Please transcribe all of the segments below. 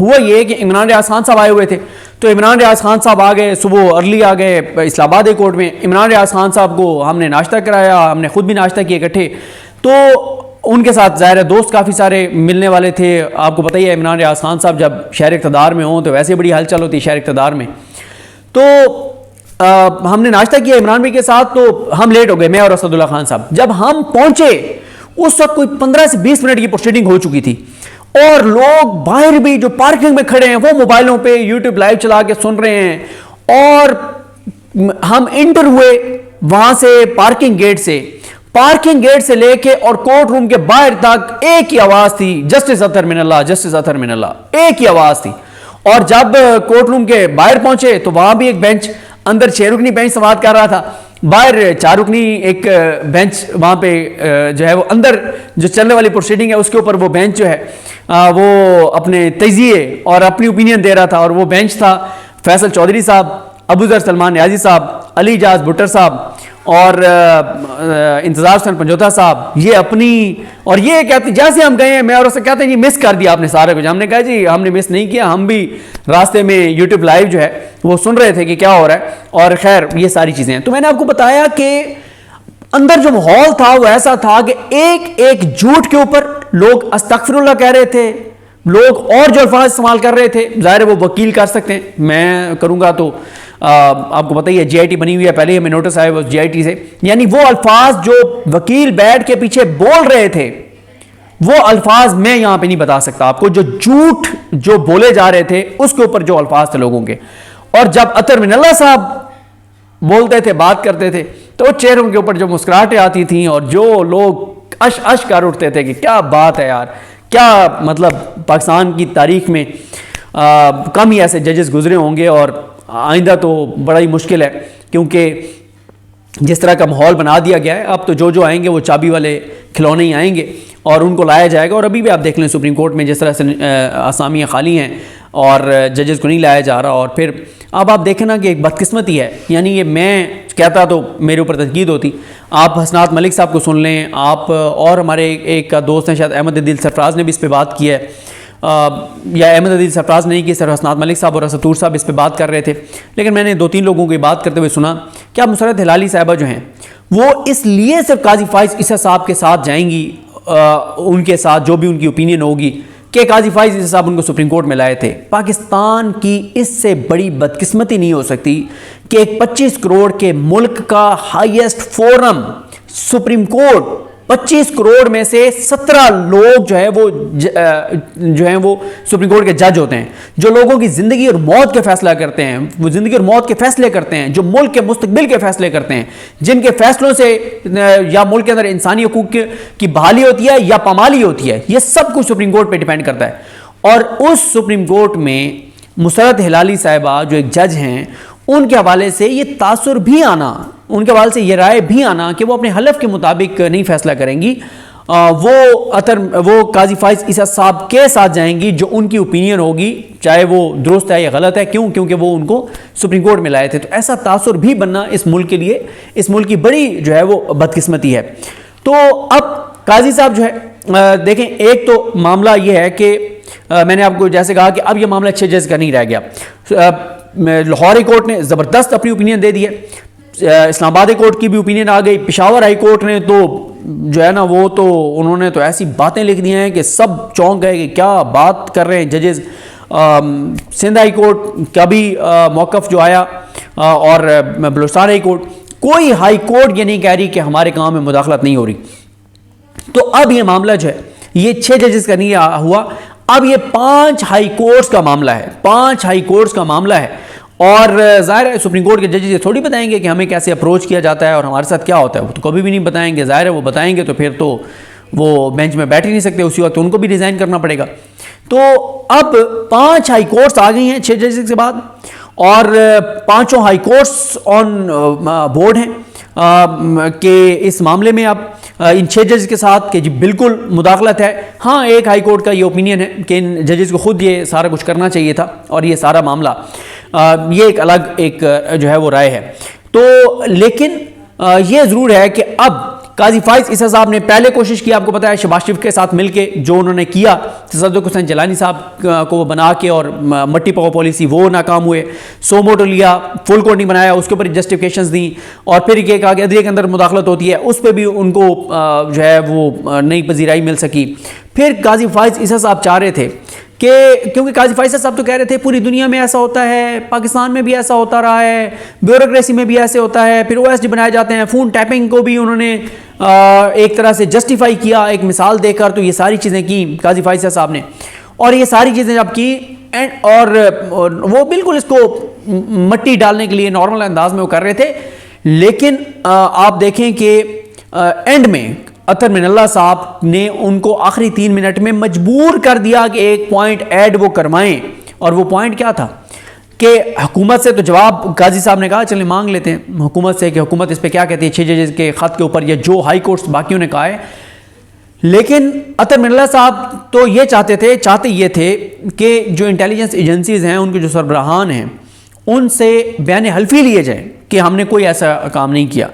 ہوا یہ کہ عمران ریاض خان صاحب آئے ہوئے تھے، تو عمران ریاض خان صاحب آ گئے صبح ارلی، آ گئے اسلام آباد ہائی کورٹ میں. عمران ریاض خان صاحب کو ہم نے ناشتہ کرایا، ہم نے خود بھی ناشتہ کیا اکٹھے. تو ان کے ساتھ ظاہر ہے دوست کافی سارے ملنے والے تھے. آپ کو پتہ ہی ہے عمران ریاض خان صاحب جب شہر اقتدار میں ہوں تو ویسے بڑی ہلچل ہوتی ہے شہر اقتدار میں. تو ہم نے ناشتہ کیا عمران بھائی کے ساتھ، تو ہم لیٹ ہو گئے، میں اور اسد اللہ خان صاحب. جب ہم پہنچے اس وقت کوئی 15 سے 20 منٹ کی پروسیڈنگ ہو چکی تھی، اور لوگ باہر بھی جو پارکنگ میں کھڑے ہیں وہ موبائلوں پہ یوٹیوب لائیو چلا کے سن رہے ہیں. اور ہم انٹر ہوئے وہاں سے پارکنگ گیٹ سے لے کے اور کورٹ روم کے باہر تک ایک ہی آواز تھی، جسٹس اطہر من اللہ، جسٹس اطہر من اللہ، ایک ہی آواز تھی. اور جب کورٹ روم کے باہر پہنچے تو وہاں بھی ایک بینچ، اندر 6 رکنی بینچ سماعت کر رہا تھا، باہر 4 رکنی ایک بینچ وہاں پہ جو ہے وہ اندر جو چلنے والی پروسیڈنگ ہے اس کے اوپر وہ بینچ جو ہے وہ اپنے تجزیے اور اپنی اوپینین دے رہا تھا. اور وہ بینچ تھا فیصل چودھری صاحب، ابو ذر سلمان نیازی صاحب، علی اجاز بھٹر صاحب اور انتظار حسین پنجوتا صاحب. یہ اپنی، اور یہ کہتے جیسے ہم گئے ہیں میں اور اسے کہتے ہیں جی مس کر دیا آپ نے سارے کچھ. ہم نے کہا جی ہم نے مس نہیں کیا، ہم بھی راستے میں یوٹیوب لائیو جو ہے وہ سن رہے تھے کہ کیا ہو رہا ہے. اور خیر یہ ساری چیزیں ہیں. تو میں نے آپ کو بتایا کہ اندر جو ماحول تھا وہ ایسا تھا کہ ایک ایک جھوٹ کے اوپر لوگ استغفر اللہ کہہ رہے تھے، لوگ اور جو الفاظ استعمال کر رہے تھے ظاہر ہے وہ وکیل کر سکتے ہیں، میں کروں گا تو آپ کو پتہ ہی ہے جی آئی ٹی بنی ہوئی ہے، پہلے ہی ہمیں نوٹس آئے وہ جی آئی ٹی سے. یعنی وہ الفاظ جو وکیل بیٹھ کے پیچھے بول رہے تھے وہ الفاظ میں یہاں پہ نہیں بتا سکتا آپ کو، جو جھوٹ جو بولے جا رہے تھے اس کے اوپر جو الفاظ تھے لوگوں کے. اور جب اطہر من اللہ صاحب بولتے تھے، بات کرتے تھے، تو چہروں کے اوپر جو مسکراہٹیں آتی تھیں اور جو لوگ اش کر اٹھتے تھے کہ کیا بات ہے یار، کیا مطلب پاکستان کی تاریخ میں کم ہی ایسے ججز گزرے ہوں گے، اور آئندہ تو بڑا ہی مشکل ہے کیونکہ جس طرح کا ماحول بنا دیا گیا ہے. اب تو جو آئیں گے وہ چابی والے کھلونے ہی آئیں گے اور ان کو لایا جائے گا. اور ابھی بھی آپ دیکھ لیں سپریم کورٹ میں جس طرح سے اسامیاں خالی ہیں اور ججز کو نہیں لایا جا رہا. اور پھر اب آپ دیکھیں نا کہ ایک بدقسمتی ہے، یعنی یہ میں کہتا تو میرے اوپر تنقید ہوتی. آپ حسنات ملک صاحب کو سن لیں، آپ اور ہمارے ایک دوست ہیں شاید احمد عدیل سرفراز نے بھی اس پہ بات کی ہے، یا احمد عدیل سرفراز نے نہیں کی، صرف حسنات ملک صاحب اور اسد طور صاحب اس پہ بات کر رہے تھے. لیکن میں نے 2-3 لوگوں کی بات کرتے ہوئے سنا کہ اب مسرت ہلالی صاحبہ جو ہیں وہ اس لیے صرف قاضی فائز عیسیٰ صاحب کے ساتھ جائیں گی، ان کے ساتھ جو بھی ان کی اوپینین ہوگی، کہ قاضی فائز عیسیٰ صاحب ان کو سپریم کورٹ میں لائے تھے. پاکستان کی اس سے بڑی بدقسمتی نہیں ہو سکتی کہ ایک 25 کروڑ کے ملک کا highest forum supreme court, 25 crore میں سے 17 لوگ جو ہیں وہ سپریم کورٹ کے جج ہوتے ہیں، جو لوگوں کی زندگی اور موت کے فیصلہ کرتے ہیں، وہ زندگی اور موت کے فیصلے کرتے ہیں، جو ملک کے مستقبل کے فیصلے کرتے ہیں، جن کے فیصلوں سے یا ملک کے اندر انسانی حقوق کی بحالی ہوتی ہے یا پامالی ہوتی ہے. یہ سب کچھ سپریم کورٹ پہ ڈیپینڈ کرتا ہے. اور اس سپریم کورٹ میں مسرت ہلالی صاحبہ جو ایک جج ہیں، ان کے حوالے سے یہ تاثر بھی آنا، ان کے حوالے سے یہ رائے بھی آنا کہ وہ اپنے حلف کے مطابق نہیں فیصلہ کریں گی، وہ قاضی فائز عیسیٰ صاحب کے ساتھ جائیں گی جو ان کی اوپینین ہوگی، چاہے وہ درست ہے یا غلط ہے. کیونکہ وہ ان کو سپریم کورٹ میں لائے تھے. تو ایسا تاثر بھی بننا اس ملک کے لیے، اس ملک کی بڑی جو ہے وہ بدقسمتی ہے. تو اب قاضی صاحب جو ہے دیکھیں، ایک تو معاملہ یہ ہے کہ میں نے آپ کو جیسے کہا کہ اب یہ معاملہ 6 جج کا نہیں رہ گیا. لاہور ہائی کورٹ نے زبردست اپنی اوپینین دے دی ہے، اسلام آباد ہائی کورٹ کی بھی اوپینین آ گئی، پشاور ہائی کورٹ نے تو جو ہے نا وہ تو انہوں نے تو ایسی باتیں لکھ دی ہیں کہ سب چونک گئے کہ کیا بات کر رہے ہیں ججز. سندھ ہائی کورٹ کا بھی موقف جو آیا، اور بلوچستان ہائی کورٹ، کوئی ہائی کورٹ یہ نہیں کہہ رہی کہ ہمارے کام میں مداخلت نہیں ہو رہی. تو اب یہ معاملہ جو ہے یہ 6 ججز کا نہیں ہوا، اب یہ 5 ہائی کورٹس کا معاملہ ہے، 5 ہائی کورٹس کا معاملہ ہے. اور ظاہر ہے سپریم کورٹ کے ججز یہ تھوڑی بتائیں گے کہ ہمیں کیسے اپروچ کیا جاتا ہے اور ہمارے ساتھ کیا ہوتا ہے، وہ تو کبھی بھی نہیں بتائیں گے. ظاہر ہے وہ بتائیں گے تو پھر تو وہ بینچ میں بیٹھ ہی نہیں سکتے، اسی وقت ان کو بھی ریزائن کرنا پڑے گا. تو اب 5 ہائی کورٹس آ گئی ہیں 6 ججز کے بعد، اور 5 ہائی کورٹس آن بورڈ ہیں کہ اس معاملے میں اب ان 6 ججز کے ساتھ کہ جی بالکل مداخلت ہے. ہاں ایک ہائی کورٹ کا یہ اوپینین ہے کہ ان ججز کو خود یہ سارا کچھ کرنا چاہیے تھا اور یہ سارا معاملہ یہ ایک الگ ایک جو ہے وہ رائے ہے. تو لیکن یہ ضرور ہے کہ اب قاضی فائز عیسیٰ صاحب نے پہلے کوشش کی, آپ کو پتا ہے شہباز شریف کے ساتھ مل کے جو انہوں نے کیا تصدق حسین جیلانی صاحب کو وہ بنا کے, اور مٹی پکو پالیسی وہ ناکام ہوئے, سو موٹو لیا, فل کوڈ نہیں بنایا, اس کے اوپر جسٹیفکیشنز دیں, اور پھر یہ کہا کہ عدلیہ کے اندر مداخلت ہوتی ہے, اس پہ بھی ان کو جو ہے وہ نئی پذیرائی مل سکی. پھر قاضی فائز عیسیٰ صاحب چاہ رہے تھے کہ کیونکہ قاضی فائز صاحب تو کہہ رہے تھے پوری دنیا میں ایسا ہوتا ہے, پاکستان میں بھی ایسا ہوتا رہا ہے, بیوروکریسی میں بھی ایسے ہوتا ہے, پھر OSD بنائے جاتے ہیں, فون ٹیپنگ کو بھی انہوں نے ایک طرح سے جسٹیفائی کیا ایک مثال دے کر. تو یہ ساری چیزیں کی قاضی فائز صاحب نے, اور یہ ساری چیزیں جب کی اور وہ بالکل اس کو مٹی ڈالنے کے لیے نارمل انداز میں وہ کر رہے تھے, لیکن آپ دیکھیں کہ اینڈ میں اطہر من اللہ صاحب نے ان کو آخری 3 منٹ میں مجبور کر دیا کہ ایک پوائنٹ ایڈ وہ کروائیں. اور وہ پوائنٹ کیا تھا کہ حکومت سے تو جواب قاضی صاحب نے کہا چلیں مانگ لیتے ہیں حکومت سے کہ حکومت اس پہ کیا کہتی ہے 6 ججز کے خط کے اوپر, یا جو ہائی کورٹس باقیوں نے کہا ہے. لیکن اطہر من اللہ صاحب تو یہ چاہتے یہ تھے کہ جو انٹیلیجنس ایجنسیز ہیں ان کے جو سربراہان ہیں ان سے بیان حلفی لیے جائیں کہ ہم نے کوئی ایسا کام نہیں کیا.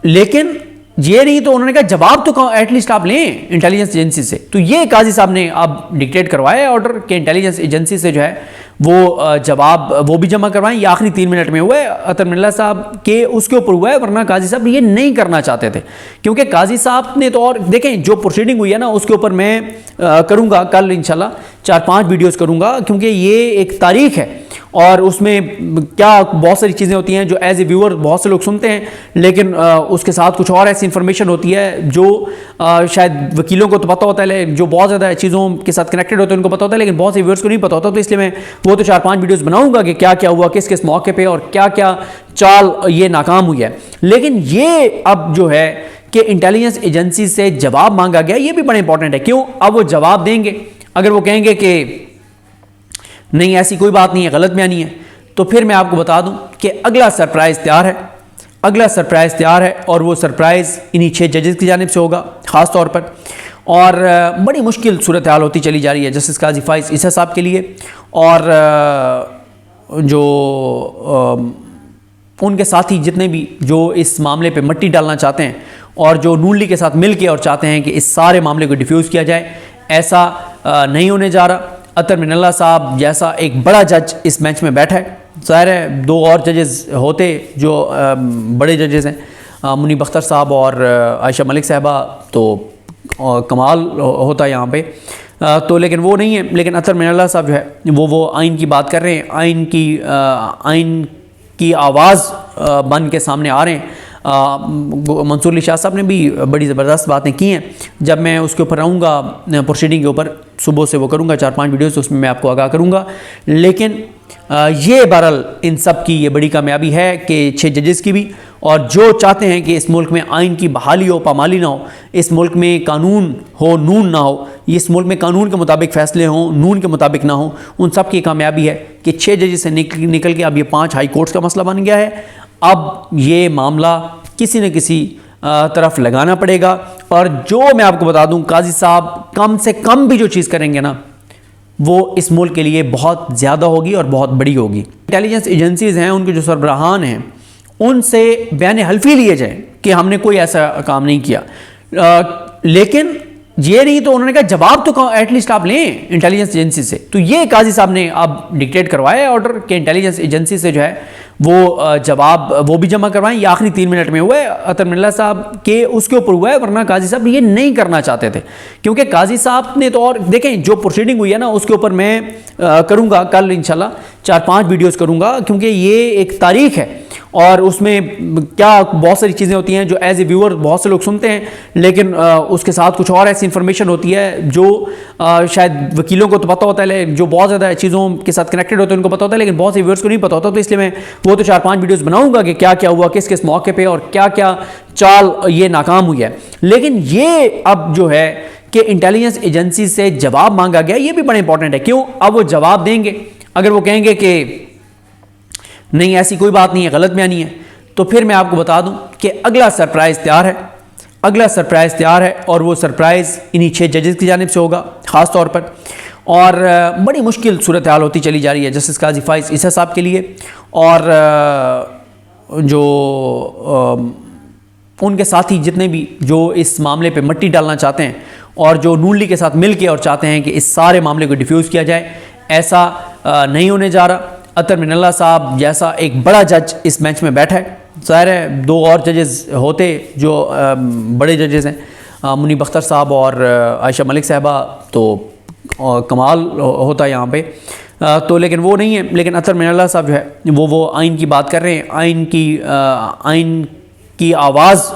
لیکن یہ نہیں تو انہوں نے کہا جواب تو ایٹ لیسٹ آپ لیں انٹیلیجنس ایجنسی سے. تو یہ قاضی صاحب نے اب ڈکٹیٹ کروایا آرڈر کہ انٹیلیجنس ایجنسی سے جو ہے وہ جواب وہ بھی جمع کروائیں. یہ آخری 3 منٹ میں ہوا ہے اطہر من اللہ صاحب کے اس کے اوپر ہوا ہے, ورنہ قاضی صاحب یہ نہیں کرنا چاہتے تھے. کیونکہ قاضی صاحب نے تو, اور دیکھیں جو پروسیڈنگ ہوئی ہے نا اس کے اوپر میں کروں گا کل انشاءاللہ 4-5 ویڈیوز کروں گا, کیونکہ یہ ایک تاریخ ہے اور اس میں کیا بہت ساری چیزیں ہوتی ہیں جو ایز اے ویور بہت سے لوگ سنتے ہیں, لیکن اس کے ساتھ کچھ اور ایسی انفارمیشن ہوتی ہے جو شاید وکیلوں کو تو پتہ ہوتا ہے, جو بہت زیادہ چیزوں کے ساتھ کنیکٹڈ ہوتے ہیں ان کو پتہ ہوتا ہے, لیکن بہت سے ویورز کو نہیں پتہ ہوتا. تو اس لیے میں وہ تو 4-5 ویڈیوز بناؤں گا کہ کیا کیا ہوا کس کس موقع پہ اور کیا کیا چال یہ ناکام ہوئی ہے. لیکن یہ اب جو ہے کہ انٹیلیجنس ایجنسی سے جواب مانگا گیا, یہ بھی بڑا امپورٹنٹ ہے. کیوں؟ اب وہ جواب دیں گے, اگر وہ کہیں گے کہ نہیں ایسی کوئی بات نہیں ہے, غلط بیانی ہے, تو پھر میں آپ کو بتا دوں کہ اگلا سرپرائز تیار ہے, اور وہ سرپرائز انہی 6 ججز کی جانب سے ہوگا خاص طور پر. اور بڑی مشکل صورتحال ہوتی چلی جا رہی ہے جسٹس قاضی فائز عیسیٰ صاحب کے لیے, اور جو ان کے ساتھی جتنے بھی جو اس معاملے پہ مٹی ڈالنا چاہتے ہیں اور جو نون لیگ کے ساتھ مل کے اور چاہتے ہیں کہ اس سارے معاملے کو ڈیفیوز کیا جائے, ایسا نہیں ہونے جا رہا. اطہر من اللہ صاحب جیسا ایک بڑا جج اس بینچ میں بیٹھا ہے, ظاہر ہے 2 اور ججز ہوتے جو بڑے ججز ہیں, منیب اختر صاحب اور عائشہ ملک صاحبہ, تو کمال ہوتا ہے یہاں پہ, تو لیکن وہ نہیں ہے. لیکن اطہر من اللہ صاحب جو ہے وہ آئین کی بات کر رہے ہیں, آئین کی آواز بن کے سامنے آ رہے ہیں. منصور علی شاہ صاحب نے بھی بڑی زبردست باتیں کی ہیں. جب میں اس کے اوپر آؤں گا پروسیڈنگ کے اوپر صبح سے وہ کروں گا 4-5 ویڈیوز, تو اس میں آپ کو آگاہ کروں گا. لیکن یہ بہرحال ان سب کی یہ بڑی کامیابی ہے کہ 6 ججز کی بھی, اور جو چاہتے ہیں کہ اس ملک میں آئین کی بحالی ہو, پامالی نہ ہو, اس ملک میں قانون ہو نون نہ ہو, اس ملک میں قانون کے مطابق فیصلے ہوں نون کے مطابق نہ ہوں, ان سب کی کامیابی ہے کہ 6 ججز سے نکل کے اب یہ 5 ہائی کورٹس کا مسئلہ بن گیا ہے. اب یہ معاملہ کسی نہ کسی طرف لگانا پڑے گا. اور جو میں آپ کو بتا دوں قاضی صاحب کم سے کم بھی جو چیز کریں گے نا وہ اس ملک کے لیے بہت زیادہ ہوگی اور بہت بڑی ہوگی. انٹیلیجنس ایجنسیز ہیں ان کے جو سربراہان ہیں ان سے بیان حلفی لیے جائیں کہ ہم نے کوئی ایسا کام نہیں کیا. لیکن یہ نہیں تو انہوں نے کہا جواب تو ایٹ لیسٹ آپ لیں انٹیلیجنس ایجنسی سے. تو یہ قاضی صاحب نے اب ڈکٹیٹ کروایا آرڈر کہ انٹیلیجنس ایجنسی سے جو ہے وہ جواب وہ بھی جمع کروائیں. یہ آخری 3 منٹ میں ہوا ہے اطہر من اللہ صاحب کے اس کے اوپر ہوا ہے, ورنہ قاضی صاحب یہ نہیں کرنا چاہتے تھے. کیونکہ قاضی صاحب نے تو, اور دیکھیں جو پروسیڈنگ ہوئی ہے نا اس کے اوپر میں کروں گا کل انشاءاللہ 4-5 ویڈیوز کروں گا, کیونکہ یہ ایک تاریخ ہے اور اس میں کیا بہت ساری چیزیں ہوتی ہیں جو ایز اے ویور بہت سے لوگ سنتے ہیں, لیکن اس کے ساتھ کچھ اور ایسی انفارمیشن ہوتی ہے جو شاید وکیلوں کو تو پتہ ہوتا ہے, جو بہت زیادہ چیزوں کے ساتھ کنیکٹڈ ہوتے ہیں ان کو پتہ ہوتا ہے, لیکن بہت سے ویورز کو نہیں پتہ ہوتا. تو اس لیے میں وہ تو 4-5 ویڈیوز بناؤں گا کہ کیا کیا ہوا کس کس موقع پہ اور کیا کیا چال یہ ناکام ہوئی ہے. لیکن یہ اب جو ہے کہ انٹیلیجنس ایجنسی سے جواب مانگا گیا, یہ بھی بڑا امپورٹنٹ ہے. کیوں؟ اب وہ جواب دیں گے, اگر وہ کہیں گے کہ نہیں ایسی کوئی بات نہیں ہے, غلط بیانی ہے, تو پھر میں آپ کو بتا دوں کہ اگلا سرپرائز تیار ہے, اور وہ سرپرائز انہی 6 ججز کی جانب سے ہوگا خاص طور پر. اور بڑی مشکل صورتحال ہوتی چلی جا رہی ہے جسٹس قاضی فائز عیسیٰ صاحب کے لیے, اور جو ان کے ساتھی جتنے بھی جو اس معاملے پہ مٹی ڈالنا چاہتے ہیں اور جو نون لیگ کے ساتھ مل کے اور چاہتے ہیں کہ اس سارے معاملے کو ڈیفیوز کیا جائے، ایسا نہیں ہونے جا رہا۔ اطہر من اللہ صاحب جیسا ایک بڑا جج اس بینچ میں بیٹھا ہے، ظاہر ہے 2 اور ججز ہوتے جو بڑے ججز ہیں، منیب اختر صاحب اور عائشہ ملک صاحبہ، تو کمال ہوتا ہے یہاں پہ، تو لیکن وہ نہیں ہے۔ لیکن اطہر من اللہ صاحب جو ہے وہ آئین کی بات کر رہے ہیں، آئین کی آواز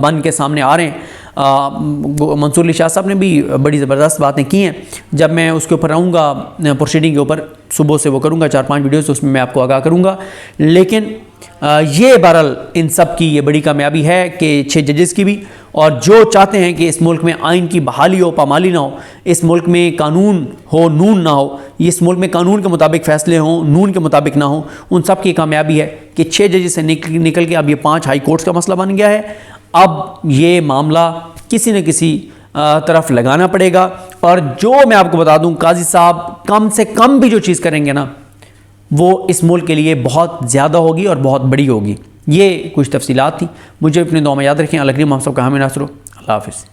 بن کے سامنے آ رہے ہیں۔ منصور علی شاہ صاحب نے بھی بڑی زبردست باتیں کی ہیں، جب میں اس کے اوپر رہوں گا پروسیڈنگ کے اوپر صبح سے وہ کروں گا 4-5 ویڈیوز، تو اس میں میں آپ کو آگاہ کروں گا۔ لیکن یہ بہرحال ان سب کی یہ بڑی کامیابی ہے کہ 6 ججز کی بھی، اور جو چاہتے ہیں کہ اس ملک میں آئین کی بحالی ہو، پامالی نہ ہو، اس ملک میں قانون ہو، نون نہ ہو، اس ملک میں قانون کے مطابق فیصلے ہوں، نون کے مطابق نہ ہوں، ان سب کی کامیابی ہے کہ 6 ججز سے نکل کے اب یہ 5 ہائی کورٹس کا مسئلہ بن گیا ہے۔ اب یہ معاملہ کسی نہ کسی طرف لگانا پڑے گا، اور جو میں آپ کو بتا دوں، قاضی صاحب کم سے کم بھی جو چیز کریں گے نا، وہ اس ملک کے لیے بہت زیادہ ہوگی اور بہت بڑی ہوگی۔ یہ کچھ تفصیلات تھیں، مجھے اپنے دعا میں یاد رکھیں۔ اللہ کریم ہم سب کا حامی ناصر ہو۔ اللہ حافظ۔